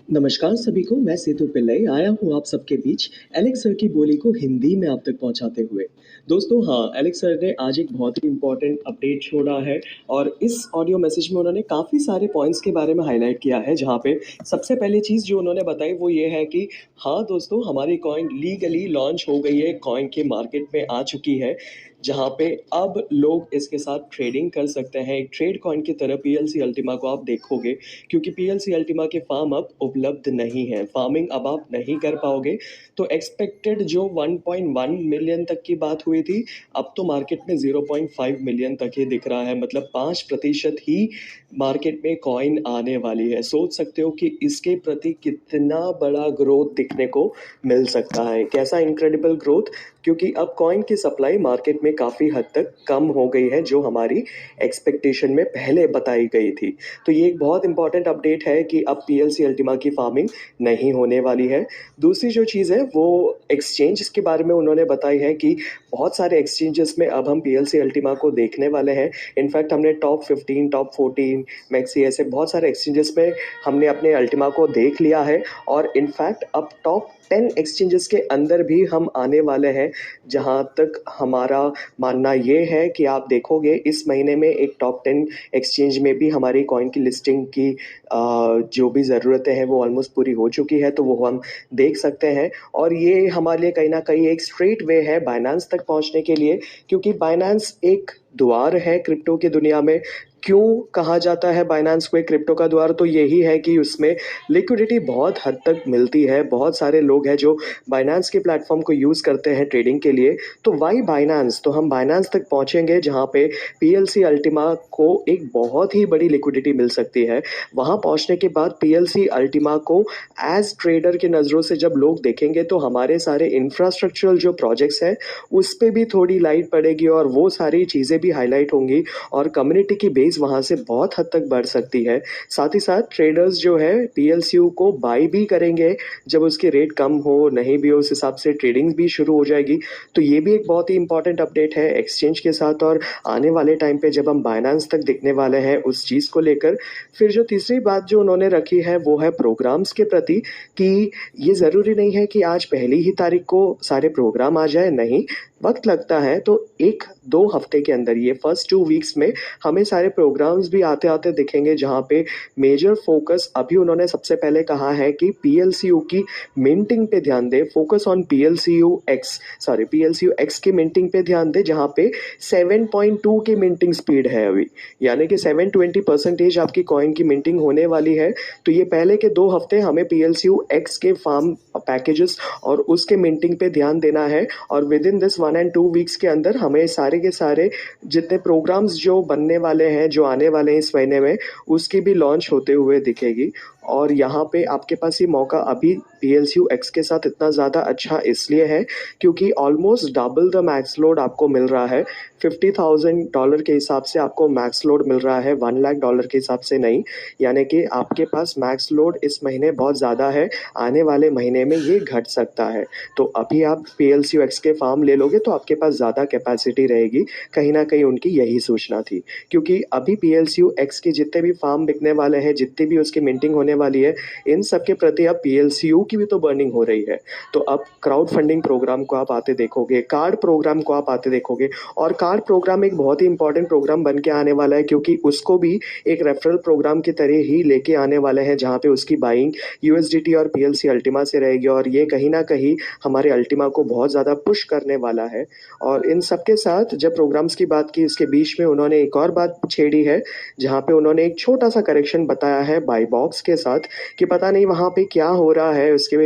नमस्कार सभी को, मैं सेतु पिल्लई आया हूँ आप सबके बीच एलेक्स सर की बोली को हिंदी में आप तक पहुँचाते हुए। दोस्तों हाँ, एलेक्स सर ने आज एक बहुत ही इम्पोर्टेंट अपडेट छोड़ा है और इस ऑडियो मैसेज में उन्होंने काफ़ी सारे पॉइंट्स के बारे में हाईलाइट किया है, जहाँ पे सबसे पहली चीज़ जो उन्होंने बताई वो ये है कि हाँ दोस्तों, हमारी कॉइन लीगली लॉन्च हो गई है, कॉइन के मार्केट में आ चुकी है, जहाँ पे अब लोग इसके साथ ट्रेडिंग कर सकते हैं। एक ट्रेड कॉइन की तरह पीएलसी अल्टीमा को आप देखोगे, क्योंकि पीएलसी अल्टीमा के फार्म अब उपलब्ध नहीं है, फार्मिंग अब आप नहीं कर पाओगे। तो एक्सपेक्टेड जो 1.1 मिलियन तक की बात हुई थी, अब तो मार्केट में 0.5 मिलियन तक ही दिख रहा है, मतलब 5% ही मार्केट में कॉइन आने वाली है। सोच सकते हो कि इसके प्रति कितना बड़ा ग्रोथ दिखने को मिल सकता है। कैसा इनक्रेडिबल ग्रोथ, क्योंकि अब कॉइन की सप्लाई मार्केट में काफ़ी हद तक कम हो गई है, जो हमारी एक्सपेक्टेशन में पहले बताई गई थी। तो ये एक बहुत इंपॉर्टेंट अपडेट है कि अब पीएलसी अल्टीमा की फार्मिंग नहीं होने वाली है। दूसरी जो चीज़ है वो एक्सचेंज के बारे में उन्होंने बताई है कि बहुत सारे एक्सचेंजेस में अब हम पीएलसी अल्टीमा को देखने वाले हैं। इनफैक्ट हमने टॉप 15, टॉप 14, मैक्सी ऐसे बहुत सारे एक्सचेंजेस में हमने अपने अल्टीमा को देख लिया है, और इनफैक्ट अब टॉप 10 एक्सचेंजेस के अंदर भी हम आने वाले हैं। जहां तक हमारा मानना ये है कि आप देखोगे इस महीने में एक टॉप 10 एक्सचेंज में भी हमारी कॉइन की लिस्टिंग की जो भी ज़रूरतें हैं वो ऑलमोस्ट पूरी हो चुकी है, तो वो हम देख सकते हैं। और ये हमारे लिए कहीं ना कहीं एक स्ट्रेट वे है बाइनेंस तक पहुंचने के लिए, क्योंकि बाइनेंस एक द्वार है क्रिप्टो की दुनिया में। क्यों कहा जाता है बाइनेंस को एक क्रिप्टो का द्वार, तो यही है कि उसमें लिक्विडिटी बहुत हद तक मिलती है। बहुत सारे लोग हैं जो बाइनेंस के प्लेटफॉर्म को यूज़ करते हैं ट्रेडिंग के लिए। तो वाई बाइनेंस, तो हम बाइनेंस तक पहुंचेंगे जहां पे पीएलसी अल्टीमा को एक बहुत ही बड़ी लिक्विडिटी मिल सकती है। वहां पहुंचने के बाद पीएलसी अल्टीमा को एज ट्रेडर के नज़रों से जब लोग देखेंगे, तो हमारे सारे इंफ्रास्ट्रक्चरल जो प्रोजेक्ट्स हैं उस पर भी थोड़ी लाइट पड़ेगी और वो सारी चीज़ें भी हाईलाइट होंगी, और कम्युनिटी की बेस वहाँ से बहुत हद तक बढ़ सकती है। साथ ही साथ ट्रेडर्स जो है पीएलसीयू को बाई भी करेंगे जब उसके रेट कम हो, नहीं भी हो, उस हिसाब से ट्रेडिंग भी शुरू हो जाएगी। तो ये भी एक बहुत ही इंपॉर्टेंट अपडेट है एक्सचेंज के साथ, और आने वाले टाइम पे जब हम बाइनेंस तक दिखने वाले हैं उस चीज़ को लेकर। फिर जो तीसरी बात जो उन्होंने रखी है वो है प्रोग्राम्स के प्रति, कि ये ज़रूरी नहीं है कि आज पहली ही तारीख को सारे प्रोग्राम आ जाए, नहीं, वक्त लगता है। तो 1-2 हफ्ते के अंदर, ये फर्स्ट 2 वीक्स में हमें सारे प्रोग्राम्स भी आते आते दिखेंगे, जहाँ पे मेजर फोकस अभी उन्होंने सबसे पहले कहा है कि पीएलसीयू की मिंटिंग पे ध्यान दे। फोकस ऑन पीएलसीयू एक्स की मिंटिंग पे ध्यान दे, जहाँ पे 7.2 की मिंटिंग स्पीड है अभी, यानी कि 720% आपकी कॉइन की मिंटिंग होने वाली है। तो ये पहले के 2 हफ्ते हमें पीएलसीयू एक्स के फार्म पैकेजेस और उसके मिंटिंग पे ध्यान देना है, और with in this 1 and 2 weeks के अंदर हमें सारे के सारे जितने प्रोग्राम्स जो बनने वाले हैं, जो आने वाले हैं इस महीने में, उसकी भी लॉन्च होते हुए दिखेगी। और यहाँ पे आपके पास ये मौका अभी पीएलसीयू एक्स के साथ इतना ज़्यादा अच्छा इसलिए है क्योंकि almost double the max load आपको मिल रहा है। $50,000 के हिसाब से आपको मैक्स लोड मिल रहा है, $1 लाख के हिसाब से नहीं। यानी कि आपके पास मैक्स लोड इस महीने बहुत ज़्यादा है, आने वाले महीने में ये घट सकता है। तो अभी आप पीएलसीयू एक्स के फार्म ले लोगे तो आपके पास ज़्यादा कैपेसिटी रहेगी। कहीं ना कहीं उनकी यही सूचना थी, क्योंकि अभी पीएलसीयू एक्स के जितने भी फार्म बिकने वाले हैं, जितनी भी उसकी मिंटिंग होने वाली है, इन सब के प्रति अब पीएलसीयू की भी तो बर्निंग हो रही है। तो अब क्राउड फंडिंग प्रोग्राम को आप आते देखोगे, कार्ड प्रोग्राम को आप आते देखोगे, और कार्ड प्रोग्राम एक बहुत ही इंपॉर्टेंट प्रोग्राम बन के आने वाला है, क्योंकि उसको भी एक रेफरल प्रोग्राम की तरह ही लेके आने वाले हैं, जहाँ पे उसकी बाइंग यूएसडीटी और पीएलसी अल्टीमा से रहेगी, और ये कहीं ना कहीं हमारे अल्टीमा को बहुत ज़्यादा पुश करने वाला है। और इन सब के साथ जब प्रोग्राम्स की बात की, इसके बीच में उन्होंने एक और बात छेड़ी है, जहाँ पे उन्होंने एक छोटा सा करेक्शन बताया है बाई बॉक्स के साथ, कि पता नहीं वहाँ पे क्या हो रहा है उसके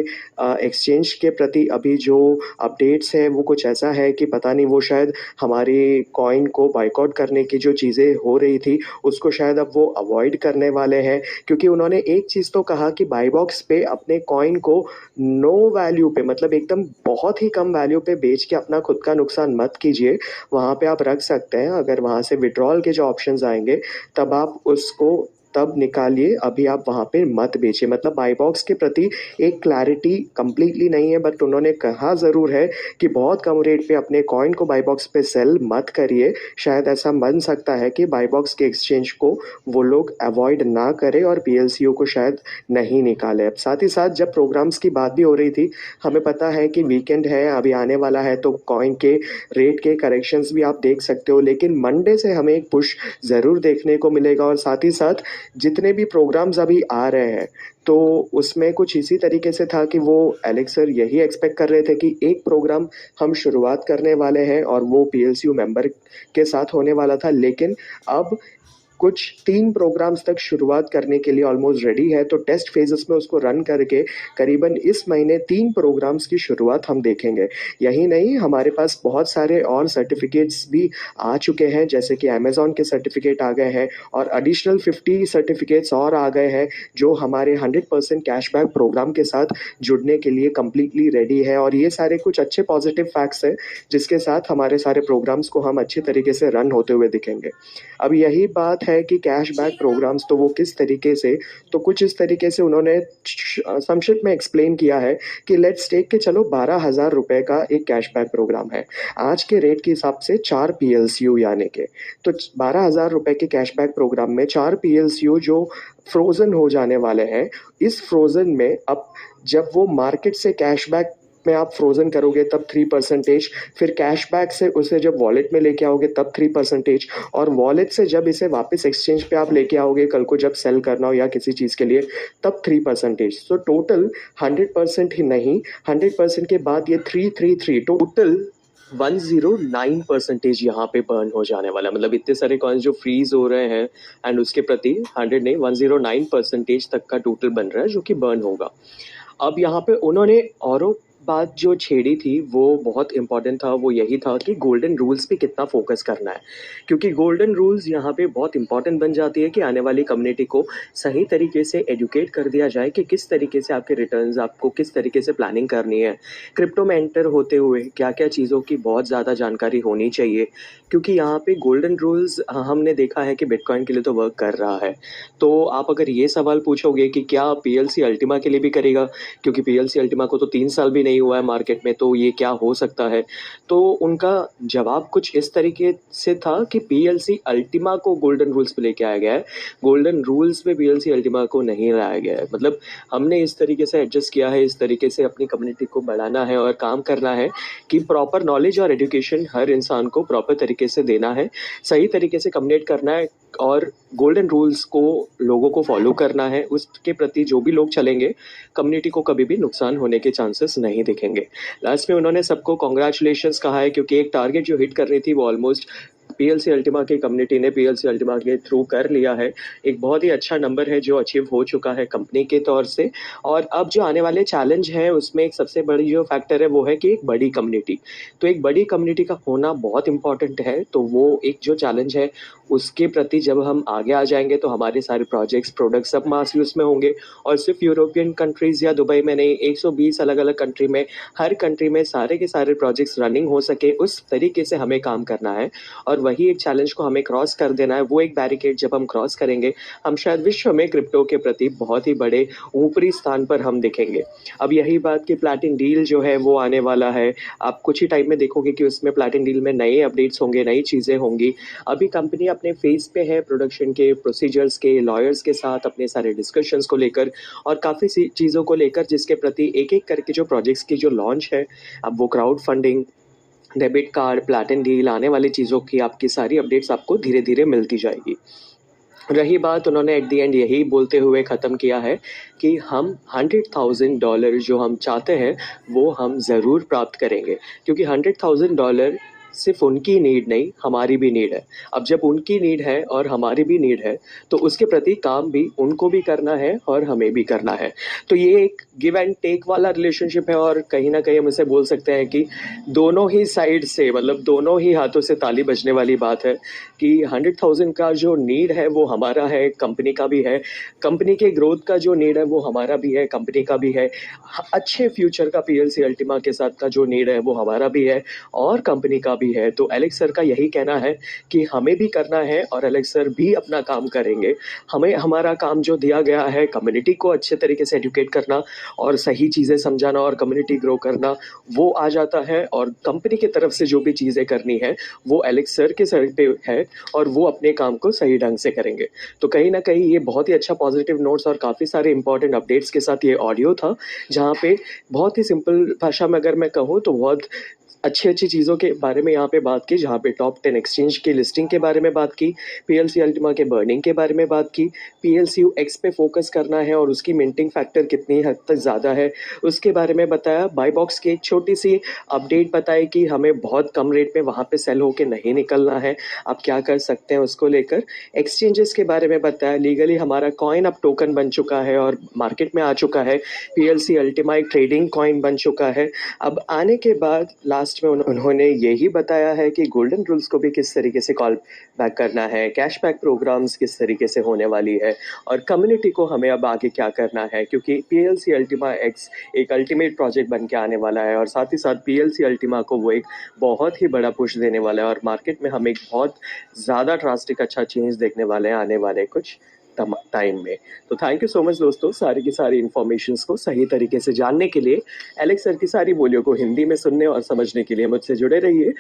एक्सचेंज के प्रति। अभी जो अपडेट्स है वो कुछ ऐसा है कि पता नहीं वो शायद हमारी कॉइन को बाइकआउट करने की जो चीज़ें हो रही थी उसको शायद अब वो अवॉइड करने वाले हैं, क्योंकि उन्होंने एक चीज़ तो कहा कि बाई बॉक्स पे अपने कॉइन को नो वैल्यू पे, मतलब एकदम बहुत ही कम वैल्यू पे बेच के अपना खुद का नुकसान मत कीजिए। वहाँ पे आप रख सकते हैं, अगर वहाँ से विड्रॉल के जो ऑप्शंस आएंगे तब आप उसको तब निकालिए, अभी आप वहाँ पे मत बेचिए। मतलब बाई बॉक्स के प्रति एक क्लैरिटी कंप्लीटली नहीं है, बट उन्होंने कहा ज़रूर है कि बहुत कम रेट पे अपने कॉइन को बाई बॉक्स पे सेल मत करिए। शायद ऐसा बन सकता है कि बाई बॉक्स के एक्सचेंज को वो लोग अवॉइड ना करें और पीएलसीओ को शायद नहीं निकाले। अब साथ ही साथ जब प्रोग्राम्स की बात भी हो रही थी, हमें पता है कि वीकेंड है, अभी आने वाला है, तो कॉइन के रेट के करेक्शंस भी आप देख सकते हो। लेकिन मंडे से हमें एक पुश ज़रूर देखने को मिलेगा। और साथ ही साथ जितने भी प्रोग्राम्स अभी आ रहे हैं, तो उसमें कुछ इसी तरीके से था कि वो एलेक्स सर यही एक्सपेक्ट कर रहे थे कि एक प्रोग्राम हम शुरुआत करने वाले हैं और वो पीएलसीयू मेंबर के साथ होने वाला था। लेकिन अब कुछ 3 प्रोग्राम्स तक शुरुआत करने के लिए ऑलमोस्ट रेडी है, तो टेस्ट फेजेस में उसको रन करके करीबन इस महीने 3 प्रोग्राम्स की शुरुआत हम देखेंगे। यही नहीं, हमारे पास बहुत सारे और सर्टिफिकेट्स भी आ चुके हैं, जैसे कि अमेज़न के सर्टिफिकेट आ गए हैं और एडिशनल 50 सर्टिफिकेट्स और आ गए हैं, जो हमारे 100% कैशबैक प्रोग्राम के साथ जुड़ने के लिए कंप्लीटली रेडी है। और ये सारे कुछ अच्छे पॉजिटिव फैक्ट्स हैं, जिसके साथ हमारे सारे प्रोग्राम्स को हम अच्छे तरीके से रन होते हुए दिखेंगे। अब यही बात है कि कैशबैक प्रोग्राम्स तो वो किस तरीके से, तो कुछ इस तरीके से उन्होंने संक्षिप्त में एक्सप्लेन किया है कि लेट्स टेक के चलो 12,000 रुपये का एक कैशबैक प्रोग्राम है। आज के रेट के हिसाब से 4 पीएलसीयू यानी के, तो 12,000 रुपये के कैशबैक प्रोग्राम में 4 पीएलसीयू जो फ्रोज़न हो जाने वाले हैं। इस फ्रोज़न में अब जब वो मार्केट से कैशबैक में आप फ्रोज़न करोगे तब 3%, फिर कैशबैक से उसे जब वॉलेट में लेके आओगे तब 3%, और वॉलेट से जब इसे वापस एक्सचेंज पे आप लेके आओगे कल को जब सेल करना हो या किसी चीज़ के लिए, तब 3%। तो टोटल 100% ही नहीं, 100% के बाद ये 333 टोटल 109% यहाँ पे बर्न हो जाने वाला है। मतलब इतने सारे कॉइन्स जो फ्रीज हो रहे हैं एंड उसके प्रति 100 नहीं 109% तक का टोटल बन रहा है जो कि बर्न होगा। अब यहाँ पे उन्होंने औरों बात जो छेड़ी थी वो बहुत इम्पॉर्टेंट था, वो यही था कि गोल्डन रूल्स पे कितना फोकस करना है, क्योंकि गोल्डन रूल्स यहाँ पे बहुत इंपॉर्टेंट बन जाती है कि आने वाली कम्युनिटी को सही तरीके से एजुकेट कर दिया जाए कि किस तरीके से आपके रिटर्न्स, आपको किस तरीके से प्लानिंग करनी है, क्रिप्टो में एंटर होते हुए क्या क्या चीज़ों की बहुत ज़्यादा जानकारी होनी चाहिए, क्योंकि यहाँ पे गोल्डन रूल्स हमने देखा है कि बिटकॉइन के लिए तो वर्क कर रहा है। तो आप अगर ये सवाल पूछोगे कि क्या पीएलसी अल्टीमा के लिए भी करेगा, क्योंकि पीएलसी अल्टीमा को तो 3 साल भी नहीं हुआ है मार्केट में, तो ये क्या हो सकता है, तो उनका जवाब कुछ इस तरीके से था कि पीएलसी अल्टीमा को गोल्डन रूल्स पे लेके आया गया है, गोल्डन रूल्स पे पीएलसी अल्टीमा को नहीं लाया गया है। मतलब हमने इस तरीके से एडजस्ट किया है, इस तरीके से अपनी कम्युनिटी को बढ़ाना है और काम करना है कि प्रॉपर नॉलेज और एजुकेशन हर इंसान को प्रॉपर तरीके से देना है, सही तरीके से कम्युनिकेट करना है और गोल्डन रूल्स को लोगों को फॉलो करना है। उसके प्रति जो भी लोग चलेंगे, कम्युनिटी को कभी भी नुकसान होने के चांसेस नहीं दिखेंगे। लास्ट में उन्होंने सबको कॉन्ग्रेचुलेशंस कहा है, क्योंकि एक टारगेट जो हिट करनी थी वो ऑलमोस्ट पीएलसी अल्टीमा की कम्युनिटी ने पीएलसी अल्टीमा के थ्रू कर लिया है। एक बहुत ही अच्छा नंबर है जो अचीव हो चुका है कंपनी के तौर से। और अब जो आने वाले चैलेंज है उसमें एक सबसे बड़ी जो फैक्टर है वो है कि एक बड़ी कम्युनिटी, तो एक बड़ी कम्युनिटी का होना बहुत इंपॉर्टेंट है। तो वो एक जो चैलेंज है उसके प्रति जब हम आगे आ जाएंगे तो हमारे सारे प्रोजेक्ट्स, प्रोडक्ट्स सब मास यूज़ में होंगे, और सिर्फ यूरोपियन कंट्रीज़ या दुबई में नहीं, 120 अलग अलग कंट्री में, हर कंट्री में सारे के सारे प्रोजेक्ट्स रनिंग हो सके उस तरीके से हमें काम करना है। और वही एक चैलेंज को हमें क्रॉस कर देना है। वो एक बैरिकेड जब हम क्रॉस करेंगे, हम शायद विश्व में क्रिप्टो के प्रति बहुत ही बड़े ऊपरी स्थान पर हम दिखेंगे। अब यही बात कि प्लैटिन डील जो है वो आने वाला है, आप कुछ ही टाइम में देखोगे कि उसमें प्लैटिन डील में नए अपडेट्स होंगे, नई चीज़ें होंगी। अभी कंपनी अपने फेज पे है प्रोडक्शन के, प्रोसीजर्स के, लॉयर्स के साथ अपने सारे डिस्कशंस को लेकर और काफ़ी सी चीज़ों को लेकर, जिसके प्रति एक एक करके जो प्रोजेक्ट्स की जो लॉन्च है, अब वो crowd funding, debit card, प्लैटिन deal, आने वाली चीज़ों की आपकी सारी अपडेट्स आपको धीरे धीरे मिलती जाएगी। रही बात, उन्होंने एट द एंड यही बोलते हुए ख़त्म किया है कि हम $100,000 जो हम चाहते हैं वो हम ज़रूर प्राप्त करेंगे, क्योंकि $100,000 सिर्फ उनकी नीड नहीं, हमारी भी नीड है। अब जब उनकी नीड है और हमारी भी नीड है, तो उसके प्रति काम भी उनको भी करना है और हमें भी करना है। तो ये एक गिव एंड टेक वाला रिलेशनशिप है, और कहीं ना कहीं हम इसे बोल सकते हैं कि दोनों ही साइड से, मतलब दोनों ही हाथों से ताली बजने वाली बात है कि 100,000 का जो नीड है वो हमारा है, कंपनी का भी है, कंपनी के ग्रोथ का जो नीड है वो हमारा भी है, कंपनी का भी है, अच्छे फ्यूचर का पीएलसी अल्टीमा के साथ का जो नीड है वो हमारा भी है और कंपनी का भी भी है। तो एलेक्स सर का यही कहना है कि हमें भी करना है और एलेक्स सर भी अपना काम करेंगे। हमें हमारा काम जो दिया गया है कम्युनिटी को अच्छे तरीके से एजुकेट करना और सही चीज़ें समझाना और कम्युनिटी ग्रो करना, वो आ जाता है। और कंपनी की तरफ से जो भी चीज़ें करनी है वो एलेक्स सर के सर पे है और वो अपने काम को सही ढंग से करेंगे। तो कहीं न कहीं ये बहुत ही अच्छा पॉजिटिव नोट्स और काफ़ी सारे इंपॉर्टेंट अपडेट्स के साथ ये ऑडियो था, जहाँ पे बहुत ही सिंपल भाषा में अगर मैं कहूँ तो बहुत अच्छी-अच्छी चीज़ों के बारे में यहाँ पे बात की, जहाँ पे टॉप 10 एक्सचेंज की लिस्टिंग के बारे में बात की, पीएलसी अल्टिमा के बर्निंग के बारे में बात की, पीएलसीयू एक्स पे फोकस करना है और उसकी मिंटिंग फैक्टर कितनी हद तक ज़्यादा है, उसके बारे में बताया। बाय बॉक्स की एक छोटी-सी अपडेट बताई कि हमें बहुत कम रेट में वहाँ पे सेल होके नहीं निकलना है, आप क्या कर सकते हैं उसको लेकर। एक्सचेंजेस के बारे में बताया, लीगली हमारा कॉइन अब टोकन बन चुका है और मार्केट में आ चुका है। पीएलसी अल्टिमा एक ट्रेडिंग कॉइन बन चुका है। अब आने के बाद लास्ट में उन्होंने यही बताया है कि गोल्डन रूल्स को भी किस तरीके से कॉल बैक करना है, कैशबैक प्रोग्राम्स किस तरीके से होने वाली है और कम्युनिटी को हमें अब आगे क्या करना है, क्योंकि पीएलसी अल्टिमा एक्स एक अल्टीमेट प्रोजेक्ट बन के आने वाला है और साथ ही साथ पीएलसी अल्टिमा को वो एक बहुत ही बड़ा पुश देने वाला है और मार्केट में हम एक बहुत ज़्यादा ड्रास्टिक अच्छा चेंज देखने वाले हैं आने वाले कुछ टाइम में। तो थैंक यू सो मच दोस्तों, सारी की सारी इन्फॉर्मेशंस को सही तरीके से जानने के लिए, एलेक्स सर की सारी बोलियों को हिंदी में सुनने और समझने के लिए मुझसे जुड़े रहिए।